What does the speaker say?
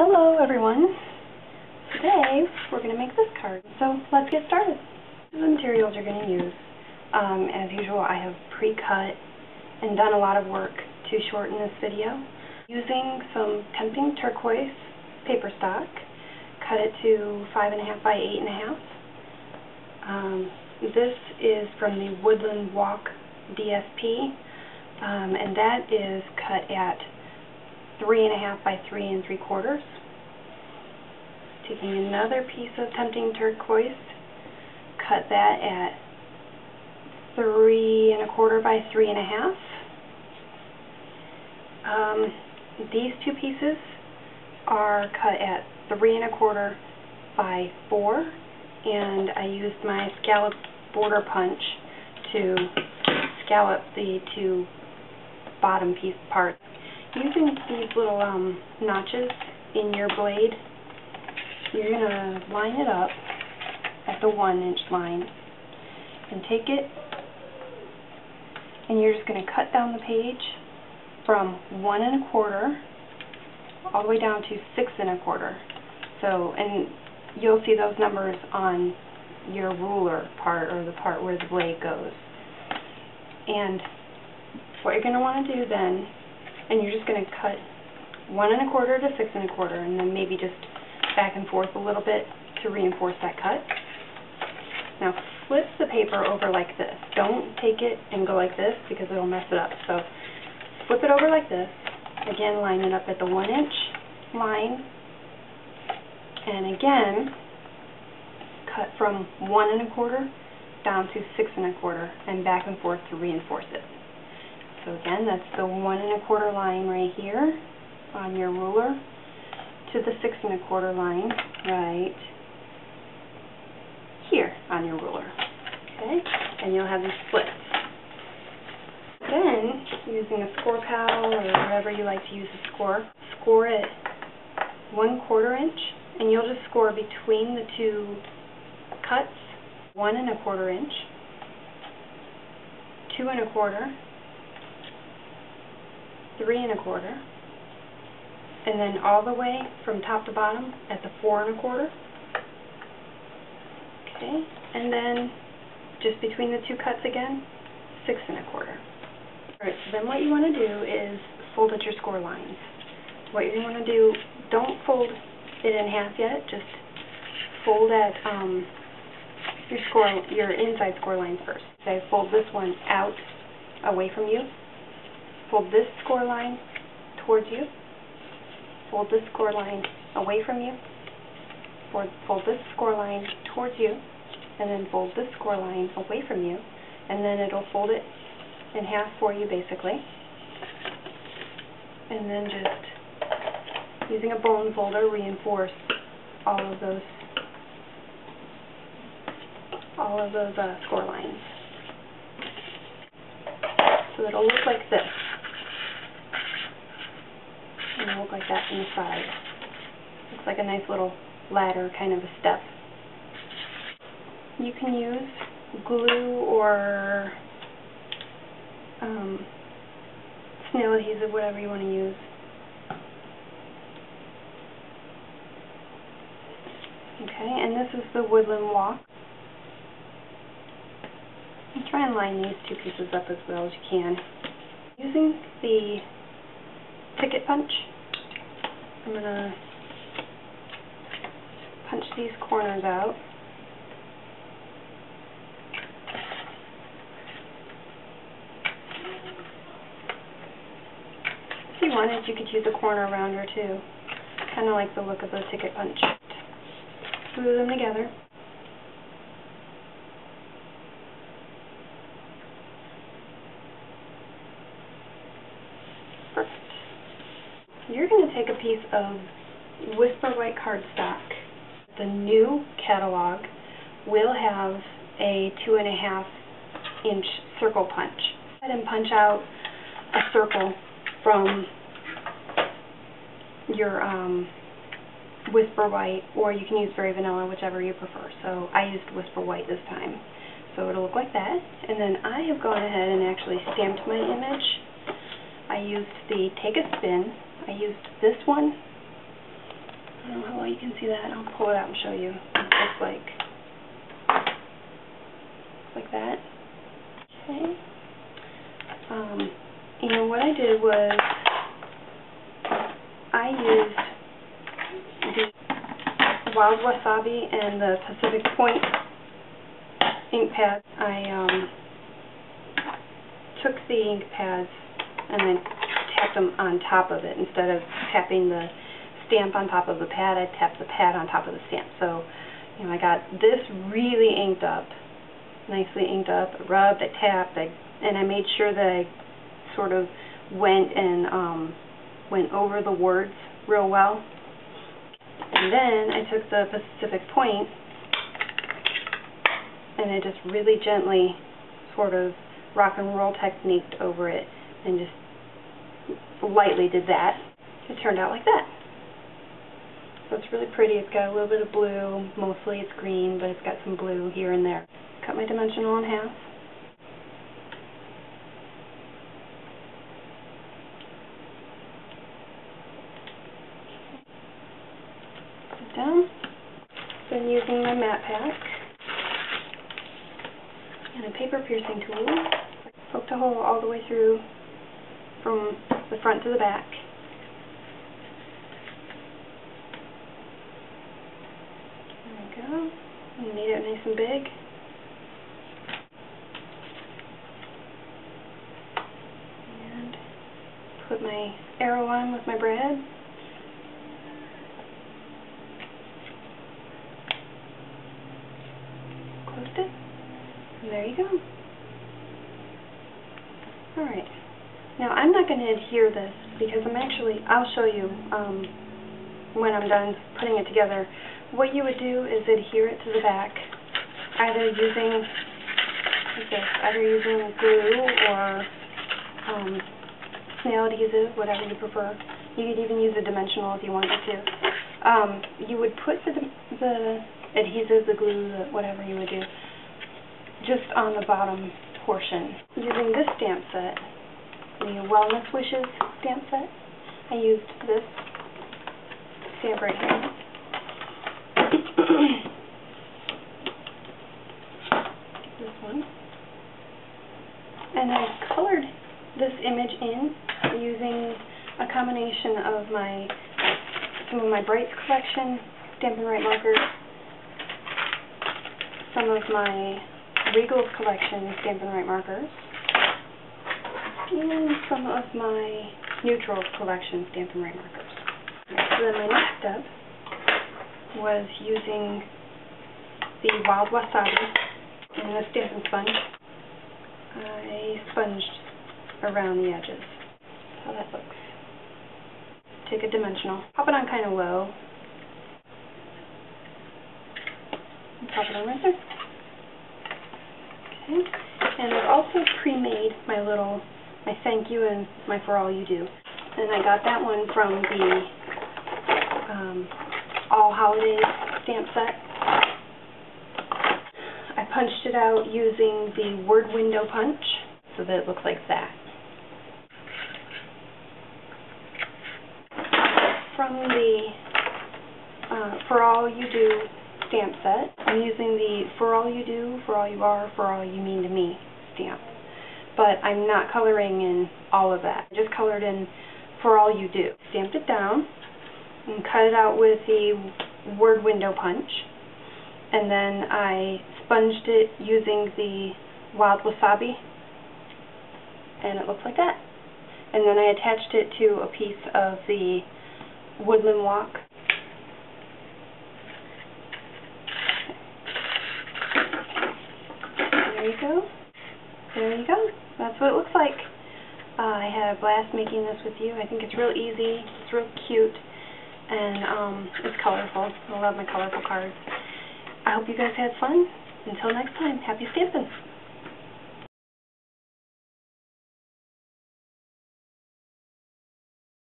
Hello everyone. Today we're going to make this card, so let's get started. The materials you're going to use. As usual, I have pre-cut and done a lot of work to shorten this video. Using some tempting turquoise paper stock, cut it to 5.5 by 8.5. This is from the Woodland Walk DSP, and that is cut at 3.5 by 3 3/4. Taking another piece of tempting turquoise, cut that at 3.25 by 3.5. These two pieces are cut at 3.25 by 4, and I used my scallop border punch to scallop the two bottom piece parts. Using these little notches in your blade, you're going to line it up at the 1-inch line and take it, and you're just going to cut down the page from 1 1/4 all the way down to 6 1/4. So, and you'll see those numbers on your ruler part, or the part where the blade goes. And what you're going to want to do then, and you're just going to cut 1 1/4 to 6 1/4, and then maybe just back and forth a little bit to reinforce that cut. Now flip the paper over like this. Don't take it and go like this because it'll mess it up. So flip it over like this. Again, line it up at the 1-inch line, and again cut from 1 1/4 down to 6 1/4 and back and forth to reinforce it. So again, that's the 1 1/4 line right here on your ruler to the 6 1/4 line right here on your ruler. Okay, and you'll have these splits. Then, using a score pal or whatever you like to use to score it 1/4 inch, and you'll just score between the two cuts 1 1/4 inch, 2 1/4, 3 1/4, and then all the way from top to bottom at the 4 1/4. Okay, and then just between the two cuts again, 6 1/4. Alright, so then what you want to do is fold at your score lines. What you want to do, don't fold it in half yet, just fold at your inside score line first. So fold this one out away from you. Fold this score line towards you. Fold this score line away from you. Fold this score line towards you, and then fold this score line away from you, and then it'll fold it in half for you basically. And then just using a bone folder, reinforce all of those score lines. So it'll look like this. And it'll look like that from the side. Looks like a nice little ladder, kind of a step. You can use glue or snail adhesive, whatever you want to use. Okay, and this is the Woodland Walk. And try and line these two pieces up as well as you can. Using the ticket punch, I'm going to punch these corners out. If you wanted, you could use a corner rounder too. Kind of like the look of the ticket punch. Glue them together. Perfect. You're going to take a piece of Whisper White cardstock. The new catalog will have a 2.5-inch circle punch. Go ahead and punch out a circle from your Whisper White, or you can use Very Vanilla, whichever you prefer. So I used Whisper White this time. So it'll look like that. And then I have gone ahead and actually stamped my image. I used the Take a Spin. I used this one don't know how well you can see that. I'll pull it out and show you. It looks like that. Okay. And what I did was I used the Wild Wasabi and the Pacific Point ink pads. I took the ink pads and then tapped them on top of it. Instead of tapping the stamp on top of the pad, I tapped the pad on top of the stamp. So, I got this really inked up, nicely inked up. I rubbed, I tapped, and I made sure that I sort of went over the words real well. And then I took the Pacific Point and I just really gently sort of rock and roll techniqued over it and just lightly did that. It turned out like that. So it's really pretty. It's got a little bit of blue. Mostly it's green, but it's got some blue here and there. Cut my dimensional in half. Put it down. Then using my matte pack and a paper piercing tool, poked a hole all the way through from the front to the back. There we go. You need it nice and big. And put my arrow on with my brad. Closed it. And there you go. Alright. Now I'm not going to adhere this because I'll show you when I'm done putting it together. What you would do is adhere it to the back, either using glue or snail adhesive, whatever you prefer. You could even use a dimensional if you wanted to. You would put the adhesive, the glue, whatever you would do, just on the bottom portion. Using this stamp set, the Wellness Wishes stamp set, I used this stamp right here. This one. And I colored this image in using a combination of some of my Brights collection Stampin' Right markers, some of my Regal's collection Stampin' Right markers, and some of my Neutrals collection Stampin' Right markers. So then my next step was using the Wild Wasabi and the Stampin' Sponge. I sponged around the edges. That's how that looks. Take a dimensional, pop it on kind of low, and pop it on right there. Okay, and I've also pre-made my thank you and my for all you do. And I got that one from the All Holidays stamp set. I punched it out using the word window punch so that it looks like that. From the For All You Do stamp set, I'm using the For All You Do, For All You Are, For All You Mean to Me stamp. But I'm not coloring in all of that. I just colored in For All You Do. Stamped it down and cut it out with the word window punch. And then I sponged it using the Wild Wasabi. And it looks like that. And then I attached it to a piece of the Woodland Walk. There you go. There you go. That's what it looks like. I had a blast making this with you. I think it's real easy. It's real cute. And it's colorful. I love my colorful cards. I hope you guys had fun. Until next time, happy stamping!